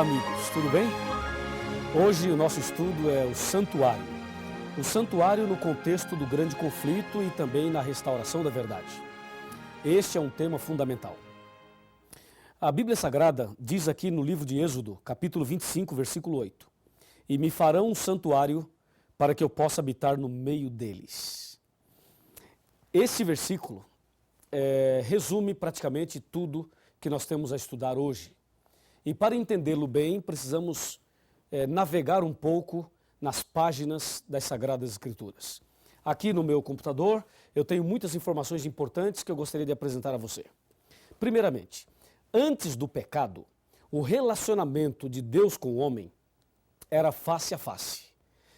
amigos, tudo bem? Hoje o nosso estudo é o santuário. O santuário no contexto do grande conflito e também na restauração da verdade. Este é um tema fundamental. A Bíblia Sagrada diz aqui no livro de Êxodo, capítulo 25, versículo 8: E me farão um santuário para que eu possa habitar no meio deles. Esse versículo resume praticamente tudo que nós temos a estudar hoje. E para entendê-lo bem, precisamos navegar um pouco nas páginas das Sagradas Escrituras. Aqui no meu computador, eu tenho muitas informações importantes que eu gostaria de apresentar a você. Primeiramente, antes do pecado, o relacionamento de Deus com o homem era face a face.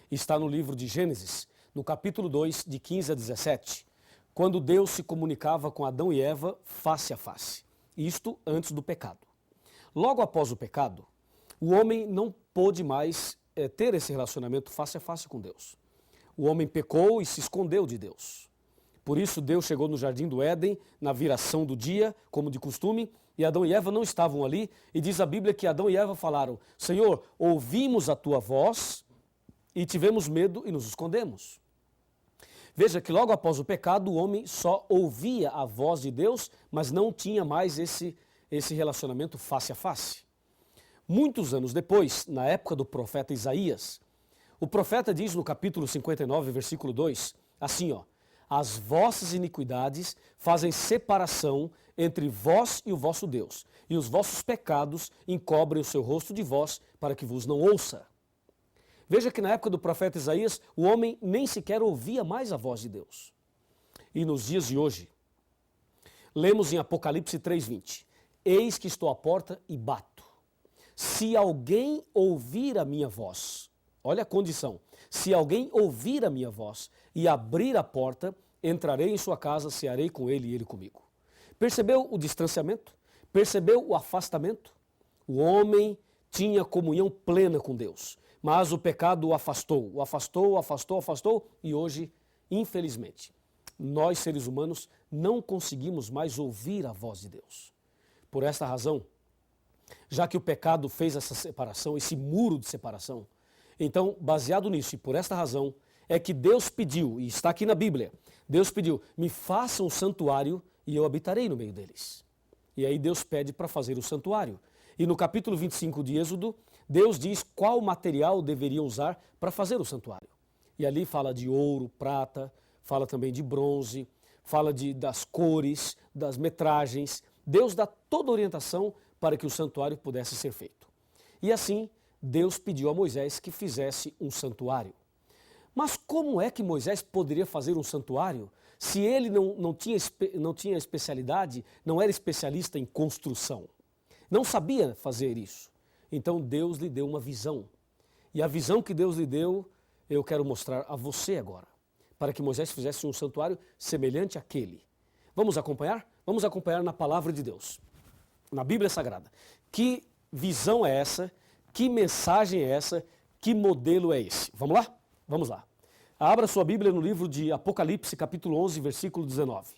Está no livro de Gênesis, no capítulo 2, de 15 a 17, quando Deus se comunicava com Adão e Eva face a face. Isto antes do pecado. Logo após o pecado, o homem não pôde mais ter esse relacionamento face a face com Deus. O homem pecou e se escondeu de Deus. Por isso Deus chegou no jardim do Éden, na viração do dia, como de costume, e Adão e Eva não estavam ali, e diz a Bíblia que Adão e Eva falaram: Senhor, ouvimos a tua voz e tivemos medo e nos escondemos. Veja que logo após o pecado, o homem só ouvia a voz de Deus, mas não tinha mais esse relacionamento face a face. Muitos anos depois, na época do profeta Isaías, o profeta diz no capítulo 59, versículo 2, assim, as vossas iniquidades fazem separação entre vós e o vosso Deus, e os vossos pecados encobrem o seu rosto de vós, para que vos não ouça. Veja que na época do profeta Isaías, o homem nem sequer ouvia mais a voz de Deus. E nos dias de hoje, lemos em Apocalipse 3:20, eis que estou à porta e bato. Se alguém ouvir a minha voz, olha a condição, se alguém ouvir a minha voz e abrir a porta, entrarei em sua casa, cearei com ele e ele comigo. Percebeu o distanciamento? Percebeu o afastamento? O homem tinha comunhão plena com Deus, mas o pecado o afastou, e hoje, infelizmente, nós seres humanos não conseguimos mais ouvir a voz de Deus. Por esta razão, já que o pecado fez essa separação, esse muro de separação, então, baseado nisso e por esta razão, é que Deus pediu, e está aqui na Bíblia, Deus pediu, me façam um santuário e eu habitarei no meio deles. E aí Deus pede para fazer o santuário. E no capítulo 25 de Êxodo, Deus diz qual material deveriam usar para fazer o santuário. E ali fala de ouro, prata, fala também de bronze, fala das cores, das metragens. Deus dá toda a orientação para que o santuário pudesse ser feito. E assim, Deus pediu a Moisés que fizesse um santuário. Mas como é que Moisés poderia fazer um santuário se ele não tinha especialidade, não era especialista em construção? Não sabia fazer isso. Então Deus lhe deu uma visão. E a visão que Deus lhe deu, eu quero mostrar a você agora, para que Moisés fizesse um santuário semelhante àquele. Vamos acompanhar? Vamos acompanhar na palavra de Deus, na Bíblia Sagrada. Que visão é essa? Que mensagem é essa? Que modelo é esse? Vamos lá? Vamos lá. Abra sua Bíblia no livro de Apocalipse, capítulo 11, versículo 19.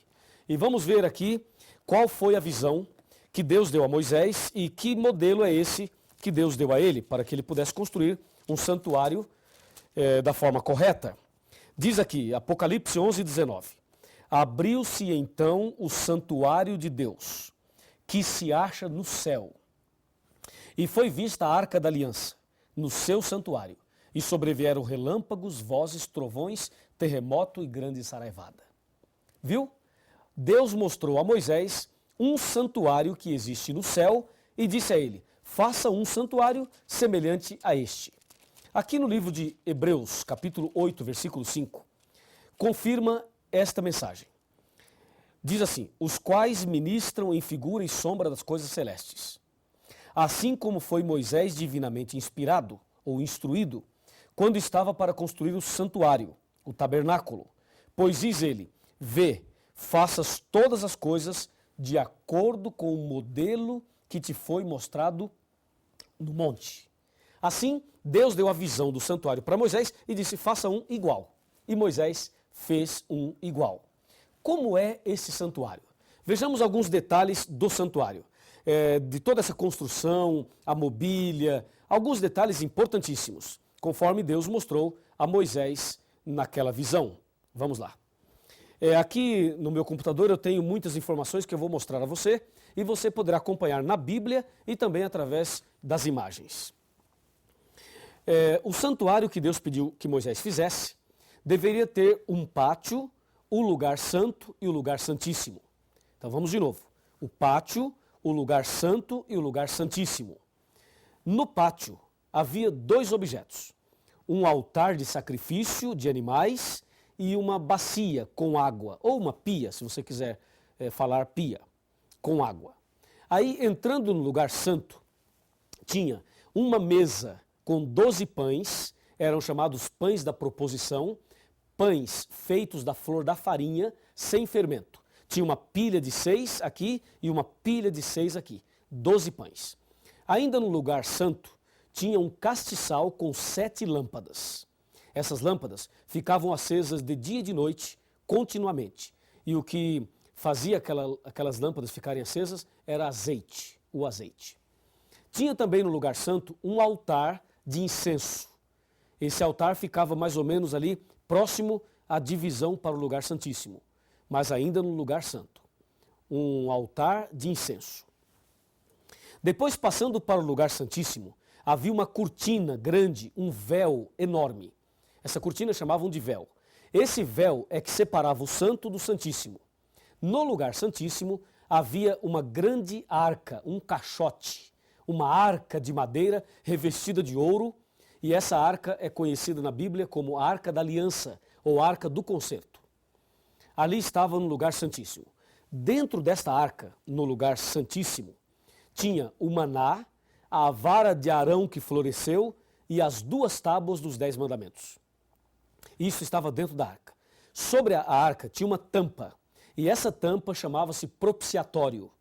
E vamos ver aqui qual foi a visão que Deus deu a Moisés e que modelo é esse que Deus deu a ele, para que ele pudesse construir um santuário da forma correta. Diz aqui, Apocalipse 11, 19. Abriu-se então o santuário de Deus, que se acha no céu. E foi vista a arca da aliança, no seu santuário, e sobrevieram relâmpagos, vozes, trovões, terremoto e grande saraivada. Viu? Deus mostrou a Moisés um santuário que existe no céu e disse a ele, faça um santuário semelhante a este. Aqui no livro de Hebreus, capítulo 8, versículo 5, confirma esta mensagem. Diz assim, os quais ministram em figura e sombra das coisas celestes. Assim como foi Moisés divinamente inspirado ou instruído, quando estava para construir o santuário, o tabernáculo. Pois diz ele, vê, faças todas as coisas de acordo com o modelo que te foi mostrado no monte. Assim, Deus deu a visão do santuário para Moisés e disse, faça um igual. E Moisés fez um igual. Como é esse santuário? Vejamos alguns detalhes do santuário. de toda essa construção, a mobília, alguns detalhes importantíssimos, conforme Deus mostrou a Moisés naquela visão. Vamos lá. Aqui no meu computador eu tenho muitas informações que eu vou mostrar a você e você poderá acompanhar na Bíblia e também através das imagens. O santuário que Deus pediu que Moisés fizesse deveria ter um pátio, o lugar santo e o lugar santíssimo. Então vamos de novo. O pátio, o lugar santo e o lugar santíssimo. No pátio havia 2 objetos. Um altar de sacrifício de animais e uma bacia com água, ou uma pia, se você quiser falar pia, com água. Aí, entrando no lugar santo, tinha uma mesa com 12 pães, eram chamados pães da proposição, pães feitos da flor da farinha, sem fermento. Tinha uma pilha de 6 aqui e uma pilha de 6 aqui, 12 pães. Ainda no lugar santo, tinha um castiçal com 7 lâmpadas. Essas lâmpadas ficavam acesas de dia e de noite, continuamente. E o que fazia aquelas lâmpadas ficarem acesas era azeite, o azeite. Tinha também no lugar santo um altar de incenso. Esse altar ficava mais ou menos ali próximo à divisão para o lugar santíssimo, mas ainda no lugar santo. Um altar de incenso. Depois, passando para o lugar santíssimo, havia uma cortina grande, um véu enorme. Essa cortina chamavam de véu. Esse véu é que separava o santo do santíssimo. No lugar santíssimo havia uma grande arca, um caixote, uma arca de madeira revestida de ouro, e essa arca é conhecida na Bíblia como a Arca da Aliança ou Arca do Concerto. Ali estava no lugar santíssimo. Dentro desta arca, no lugar santíssimo, tinha o maná, a vara de Arão que floresceu e as 2 tábuas dos 10 mandamentos. Isso estava dentro da arca. Sobre a arca tinha uma tampa, e essa tampa chamava-se propiciatório.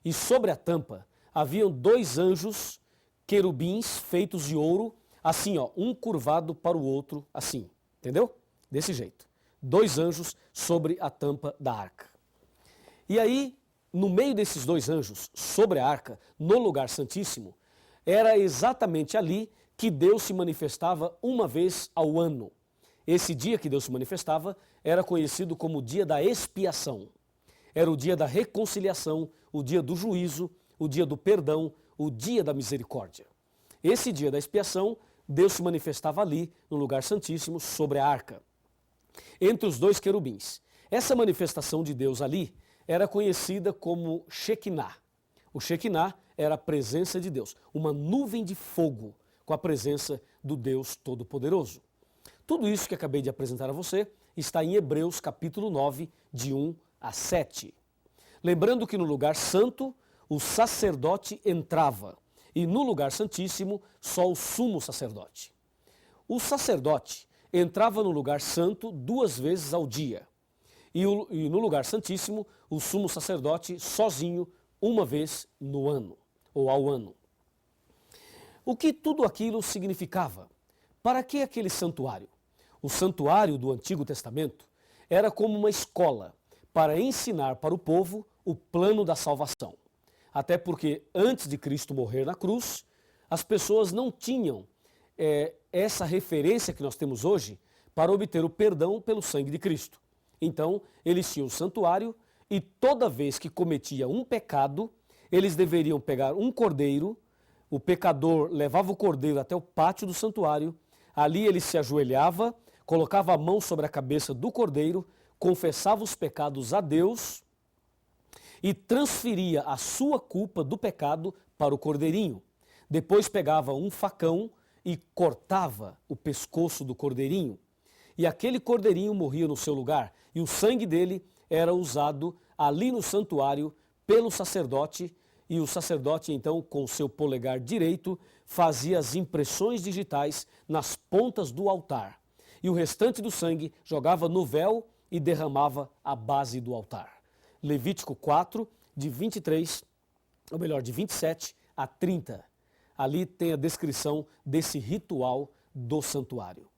E sobre a tampa haviam 2 anjos querubins feitos de ouro, assim, um curvado para o outro, assim, entendeu? Desse jeito. 2 anjos sobre a tampa da arca. E aí, no meio desses 2 anjos, sobre a arca, no lugar santíssimo, era exatamente ali que Deus se manifestava uma vez ao ano. Esse dia que Deus se manifestava era conhecido como o dia da expiação. Era o dia da reconciliação, o dia do juízo, o dia do perdão, o dia da misericórdia. Esse dia da expiação, Deus se manifestava ali, no lugar santíssimo, sobre a arca, entre os 2 querubins. Essa manifestação de Deus ali era conhecida como Shekinah. O Shekinah era a presença de Deus, uma nuvem de fogo com a presença do Deus Todo-Poderoso. Tudo isso que acabei de apresentar a você está em Hebreus capítulo 9, de 1 a 7. Lembrando que no lugar santo, o sacerdote entrava, e no lugar santíssimo, só o sumo sacerdote. O sacerdote entrava no lugar santo 2 vezes ao dia, e no lugar santíssimo, o sumo sacerdote sozinho 1 vez no ano, ou ao ano. O que tudo aquilo significava? Para que aquele santuário? O santuário do Antigo Testamento era como uma escola para ensinar para o povo o plano da salvação. Até porque antes de Cristo morrer na cruz, as pessoas não tinham essa referência que nós temos hoje para obter o perdão pelo sangue de Cristo. Então, eles tinham o santuário e toda vez que cometia um pecado, eles deveriam pegar um cordeiro, o pecador levava o cordeiro até o pátio do santuário, ali ele se ajoelhava, colocava a mão sobre a cabeça do cordeiro, confessava os pecados a Deus e transferia a sua culpa do pecado para o cordeirinho. Depois pegava um facão e cortava o pescoço do cordeirinho. E aquele cordeirinho morria no seu lugar, e o sangue dele era usado ali no santuário pelo sacerdote, e o sacerdote então com o seu polegar direito fazia as impressões digitais nas pontas do altar. E o restante do sangue jogava no véu e derramava à base do altar. Levítico 4, de 27 a 30. Ali tem a descrição desse ritual do santuário.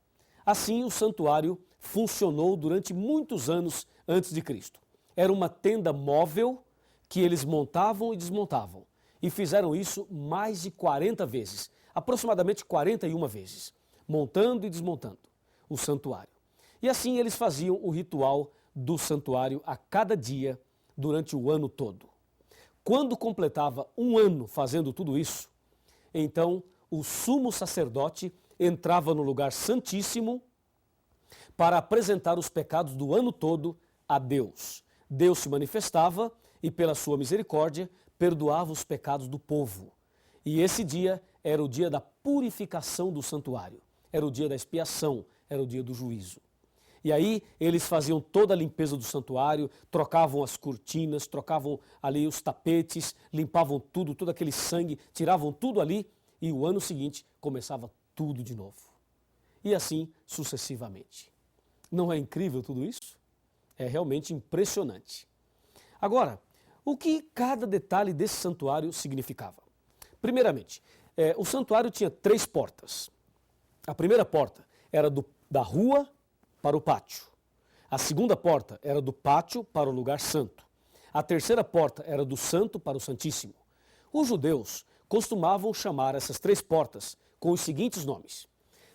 Assim, o santuário funcionou durante muitos anos antes de Cristo. Era uma tenda móvel que eles montavam e desmontavam. e fizeram isso mais de 40 vezes, aproximadamente 41 vezes, montando e desmontando o santuário. E assim eles faziam o ritual do santuário a cada dia durante o ano todo. Quando completava um ano fazendo tudo isso, então o sumo sacerdote entrava no lugar santíssimo para apresentar os pecados do ano todo a Deus. Deus se manifestava e, pela sua misericórdia, perdoava os pecados do povo. E esse dia era o dia da purificação do santuário, era o dia da expiação, era o dia do juízo. E aí eles faziam toda a limpeza do santuário, trocavam as cortinas, trocavam ali os tapetes, limpavam tudo, todo aquele sangue, tiravam tudo ali e o ano seguinte começava tudo de novo. E assim sucessivamente. Não é incrível tudo isso? É realmente impressionante. Agora, o que cada detalhe desse santuário significava? Primeiramente, o santuário tinha 3 portas. A primeira porta era da rua para o pátio. A segunda porta era do pátio para o lugar santo. A terceira porta era do santo para o santíssimo. Os judeus costumavam chamar essas 3 portas com os seguintes nomes.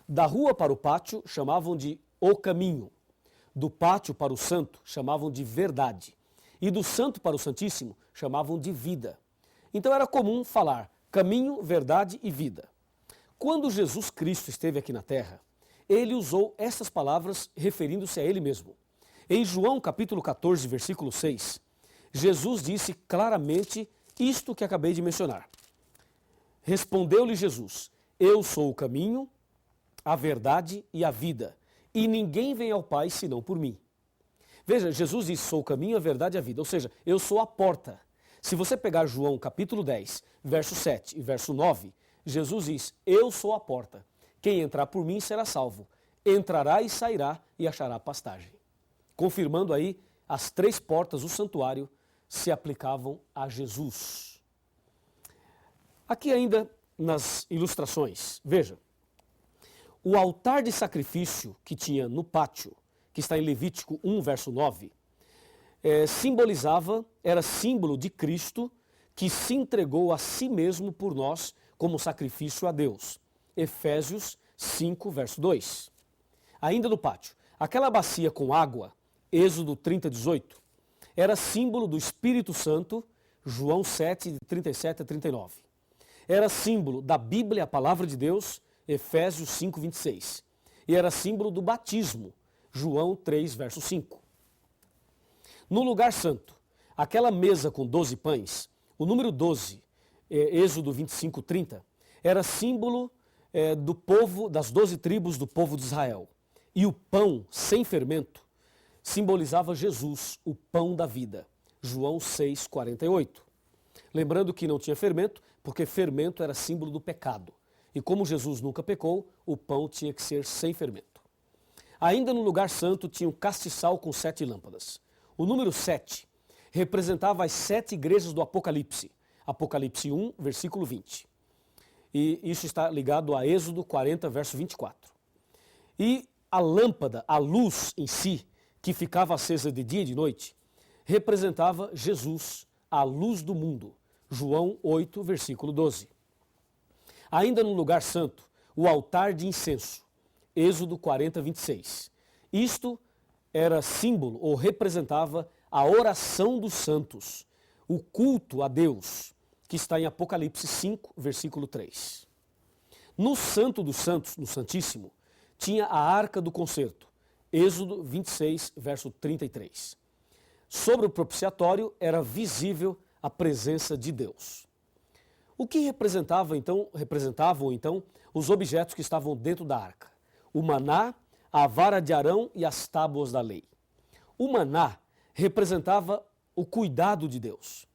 Da rua para o pátio chamavam de o caminho. Do pátio para o santo chamavam de verdade. E do santo para o santíssimo chamavam de vida. Então era comum falar caminho, verdade e vida. Quando Jesus Cristo esteve aqui na terra, ele usou essas palavras referindo-se a ele mesmo. Em João capítulo 14, versículo 6, Jesus disse claramente isto que acabei de mencionar. Respondeu-lhe Jesus, eu sou o caminho, a verdade e a vida, e ninguém vem ao Pai senão por mim. Veja, Jesus disse, sou o caminho, a verdade e a vida, ou seja, eu sou a porta. Se você pegar João capítulo 10, verso 7 e verso 9, Jesus diz, eu sou a porta. Quem entrar por mim será salvo. Entrará e sairá e achará pastagem. Confirmando aí, as 3 portas do santuário se aplicavam a Jesus. Aqui ainda nas ilustrações, veja, o altar de sacrifício que tinha no pátio, que está em Levítico 1, verso 9, era símbolo de Cristo que se entregou a si mesmo por nós como sacrifício a Deus. Efésios 5, verso 2. Ainda no pátio, aquela bacia com água, Êxodo 30, 18, era símbolo do Espírito Santo, João 7, de 37 a 39. Era símbolo da Bíblia, a palavra de Deus, Efésios 5, 26. E era símbolo do batismo, João 3, verso 5. No lugar santo, aquela mesa com 12 pães, o número 12, Êxodo 25, 30, era símbolo do povo, das 12 tribos do povo de Israel. E o pão sem fermento simbolizava Jesus, o pão da vida. João 6, 48. Lembrando que não tinha fermento, porque fermento era símbolo do pecado. E como Jesus nunca pecou, o pão tinha que ser sem fermento. Ainda no lugar santo tinha um castiçal com 7 lâmpadas. O número 7 representava as 7 igrejas do Apocalipse. Apocalipse 1, versículo 20. E isso está ligado a Êxodo 40, verso 24. E a lâmpada, a luz em si, que ficava acesa de dia e de noite, representava Jesus, a luz do mundo. João 8, versículo 12. Ainda no lugar santo, o altar de incenso. Êxodo 40, 26. Isto era símbolo ou representava a oração dos santos, o culto a Deus, que está em Apocalipse 5, versículo 3. No Santo dos Santos, no Santíssimo, tinha a Arca do Concerto, Êxodo 26, verso 33. Sobre o propiciatório era visível a presença de Deus. O que representavam então os objetos que estavam dentro da arca? O maná, a vara de Arão e as tábuas da lei. O maná representava o cuidado de Deus,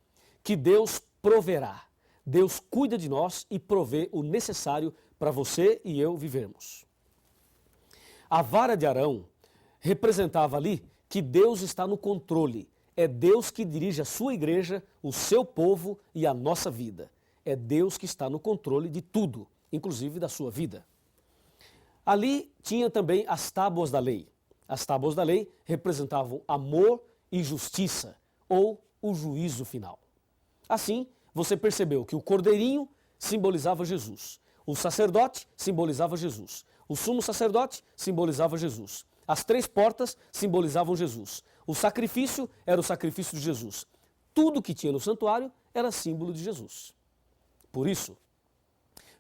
que Deus proverá. Deus cuida de nós e provê o necessário para você e eu vivermos. A vara de Arão representava ali que Deus está no controle. É Deus que dirige a sua igreja, o seu povo e a nossa vida. É Deus que está no controle de tudo, inclusive da sua vida. Ali tinha também as tábuas da lei. As tábuas da lei representavam amor e justiça, ou o juízo final. Assim, você percebeu que o cordeirinho simbolizava Jesus, o sacerdote simbolizava Jesus, o sumo sacerdote simbolizava Jesus, as 3 portas simbolizavam Jesus, o sacrifício era o sacrifício de Jesus. Tudo que tinha no santuário era símbolo de Jesus. Por isso,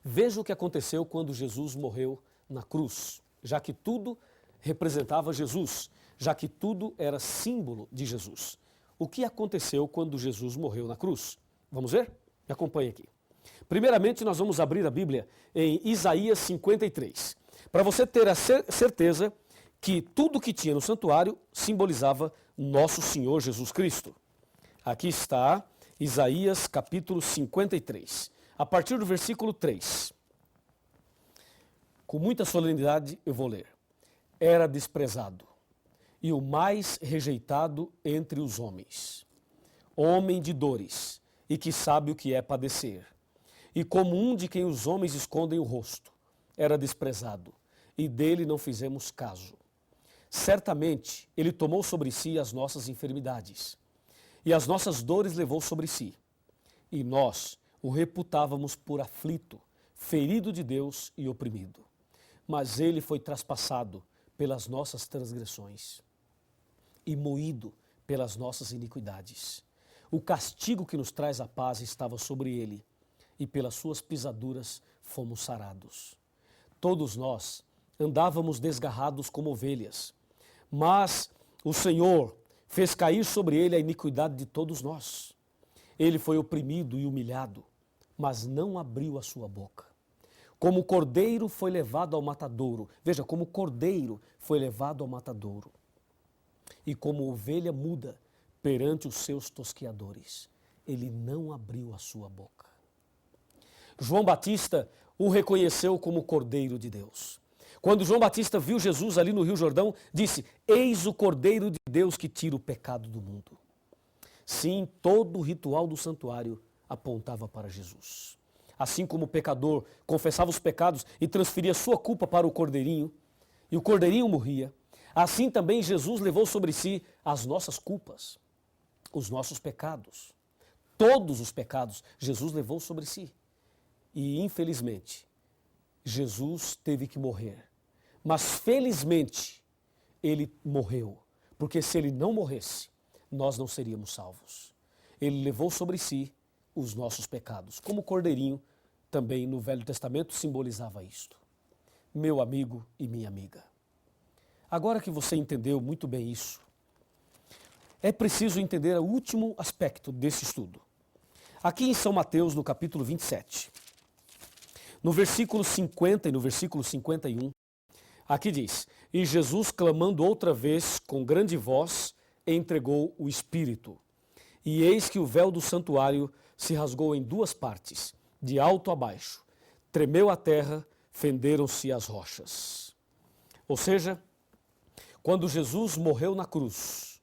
veja o que aconteceu quando Jesus morreu na cruz, já que tudo representava Jesus, já que tudo era símbolo de Jesus. O que aconteceu quando Jesus morreu na cruz? Vamos ver? Me acompanhe aqui. Primeiramente, nós vamos abrir a Bíblia em Isaías 53, para você ter a certeza que tudo que tinha no santuário simbolizava nosso Senhor Jesus Cristo. Aqui está Isaías capítulo 53, a partir do versículo 3. Com muita solenidade eu vou ler. Era desprezado e o mais rejeitado entre os homens, homem de dores e que sabe o que é padecer. E como um de quem os homens escondem o rosto, era desprezado e dele não fizemos caso. Certamente ele tomou sobre si as nossas enfermidades e as nossas dores levou sobre si. E nós o reputávamos por aflito, ferido de Deus e oprimido. Mas ele foi traspassado pelas nossas transgressões e moído pelas nossas iniquidades. O castigo que nos traz a paz estava sobre ele, e pelas suas pisaduras fomos sarados. Todos nós andávamos desgarrados como ovelhas, mas o Senhor fez cair sobre ele a iniquidade de todos nós. Ele foi oprimido e humilhado, mas não abriu a sua boca. Como cordeiro foi levado ao matadouro. Veja, como cordeiro foi levado ao matadouro. E como ovelha muda perante os seus tosqueadores. Ele não abriu a sua boca. João Batista o reconheceu como cordeiro de Deus. Quando João Batista viu Jesus ali no Rio Jordão, disse: eis o cordeiro de Deus que tira o pecado do mundo. Sim, todo o ritual do santuário apontava para Jesus. Assim como o pecador confessava os pecados e transferia sua culpa para o cordeirinho, e o cordeirinho morria, assim também Jesus levou sobre si as nossas culpas, os nossos pecados. Todos os pecados Jesus levou sobre si. E, infelizmente, Jesus teve que morrer. Mas, felizmente, ele morreu. Porque se ele não morresse, nós não seríamos salvos. Ele levou sobre si os nossos pecados. Como o cordeirinho, também no Velho Testamento, simbolizava isto. Meu amigo e minha amiga. Agora que você entendeu muito bem isso, é preciso entender o último aspecto desse estudo. Aqui em São Mateus, no capítulo 27, no versículo 50 e no versículo 51, aqui diz: e Jesus, clamando outra vez com grande voz, entregou o Espírito. E eis que o véu do santuário se rasgou em 2 partes, de alto a baixo. Tremeu a terra, fenderam-se as rochas. Ou seja, quando Jesus morreu na cruz,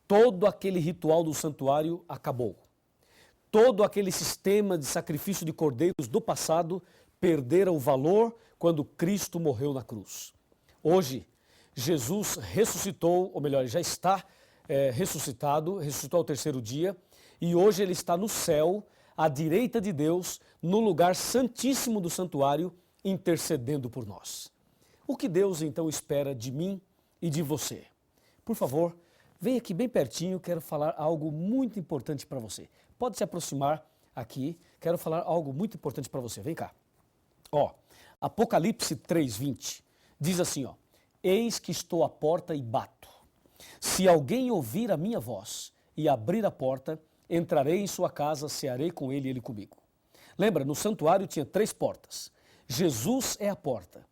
todo aquele ritual do santuário acabou. Todo aquele sistema de sacrifício de cordeiros do passado perderam o valor quando Cristo morreu na cruz. Hoje, Jesus ressuscitou, ou melhor, já está ressuscitado, ressuscitou ao 3º dia, e hoje ele está no céu, à direita de Deus, no lugar santíssimo do santuário, intercedendo por nós. O que Deus então espera de mim e de você? Por favor, vem aqui bem pertinho, quero falar algo muito importante para você. Pode se aproximar aqui, quero falar algo muito importante para você. Vem cá. Apocalipse 3:20 diz assim, eis que estou à porta e bato. Se alguém ouvir a minha voz e abrir a porta, entrarei em sua casa, cearei com ele e ele comigo. Lembra, no santuário tinha 3 portas. Jesus é a porta.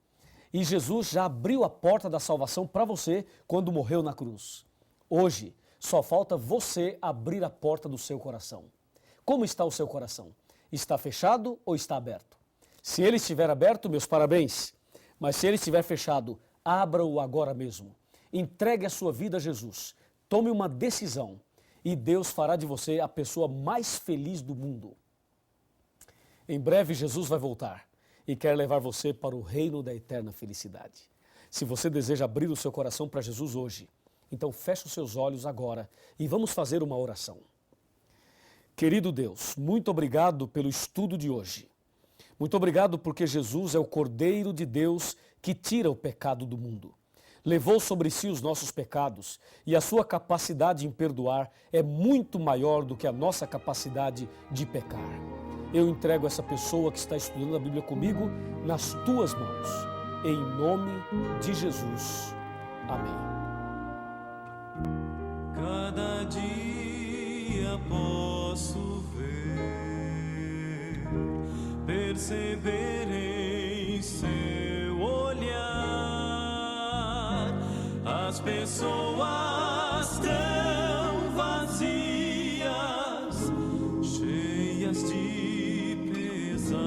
E Jesus já abriu a porta da salvação para você quando morreu na cruz. Hoje, só falta você abrir a porta do seu coração. Como está o seu coração? Está fechado ou está aberto? Se ele estiver aberto, meus parabéns. Mas se ele estiver fechado, abra-o agora mesmo. Entregue a sua vida a Jesus. Tome uma decisão e Deus fará de você a pessoa mais feliz do mundo. Em breve Jesus vai voltar e quer levar você para o reino da eterna felicidade. Se você deseja abrir o seu coração para Jesus hoje, então feche os seus olhos agora e vamos fazer uma oração. Querido Deus, muito obrigado pelo estudo de hoje. Muito obrigado porque Jesus é o Cordeiro de Deus que tira o pecado do mundo. Levou sobre si os nossos pecados e a sua capacidade em perdoar é muito maior do que a nossa capacidade de pecar. Eu entrego essa pessoa que está estudando a Bíblia comigo nas tuas mãos. Em nome de Jesus. Amém. Cada dia posso ver, perceber em seu olhar as pessoas tão vazias, cheias de pesar,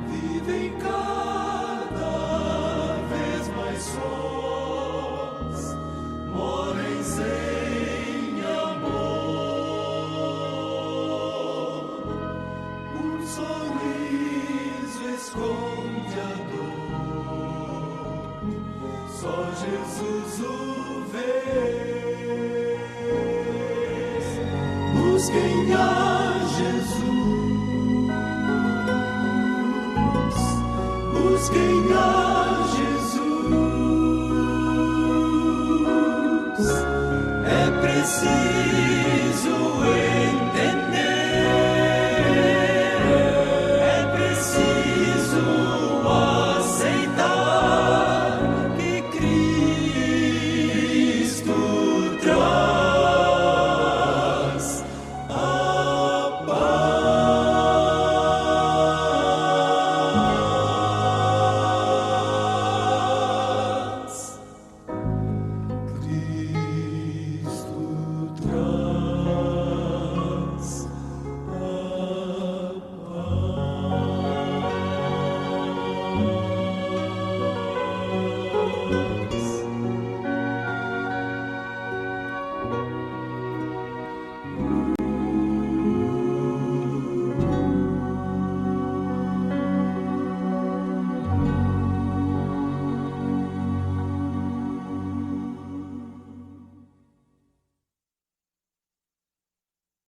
vivem cada vez mais sós, morrem sem amor. Um sorriso esconde a dor, só Jesus o vê. Busquem a Jesus, busquem a Jesus. É preciso entender